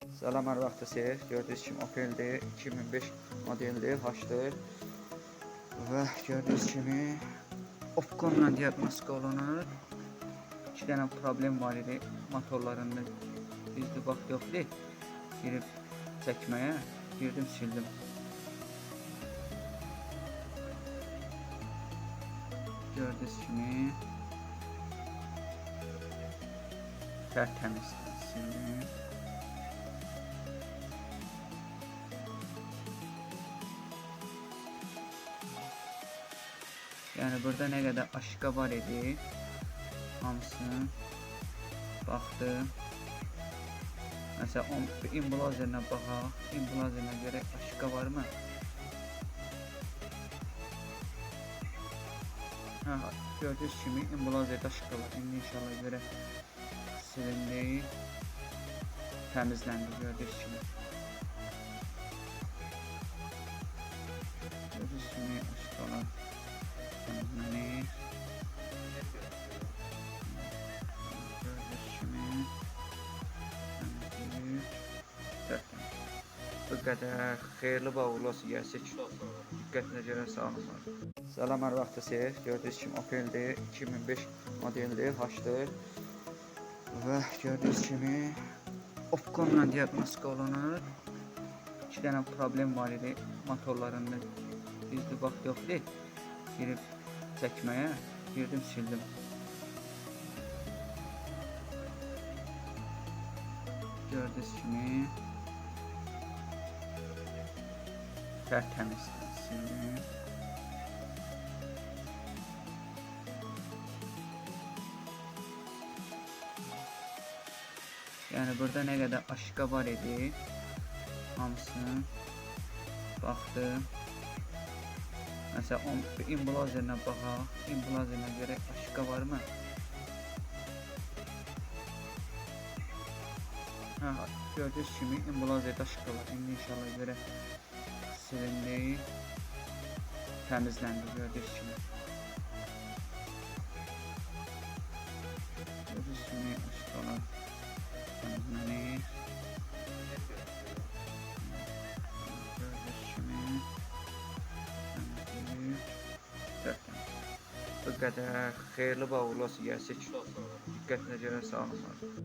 Salam, hər vaxtınız. Gördüyünüz kimi Opel'dir. 2005 modeldir, H-dır. Və gördüyünüz kimi Opconla diaqnostika olunur. 2 dənə problem var idi motorlarında. Düzdür, vaxt yox idi. Girib çəkməyə, girdim, sildim. Gördüyünüz kimi tərtəmiz sildim. Yəni burada nə qədər aşka var idi, hamısını baxdım. Məsələn, imblazerlə baxaq, imblazerlə görək aşka varmı? Gördüyünüz kimi imblazerdə aşka var. İndi inşallah görək silindi, təmizləndi gördüyünüz kimi. Gördüyünüz kimi aşkalar təmizlənir. Gördüyünüz kimi təmizləyir. Bu qədər. Xeyirli bağlı olsun, gəlsək. Diqqətinə görə sağ olun. Salam, hər vaxtınız. Gördüyünüz kimi Opel'dir. 2005 modeldir, H-dır. Və gördüyünüz kimi Opconla diaqnostika olunur. 2 dənə problem var idi motorlarında. Düzdür, vaxt yox idi. Girib çəkməyə, girdim, sildim. Gördüyünüz kimi tərtəmiz sildim. Yəni burada nə qədər aşka var idi, hamısını baxdım. Məsələn, imblazerlə baxaq, imblazerlə görək aşka varmı? Gördüyünüz kimi imblazerdə aşka var. İndi inşallah görək silindi, təmizləndi gördüyünüz kimi. Gördüyünüz kimi aşkalar təmizlənir. Gördüyünüz kimi təmizləyir. Bu qədər. Xeyirli bağlı olsun, gəlsək. Diqqətinə görə sağ olun.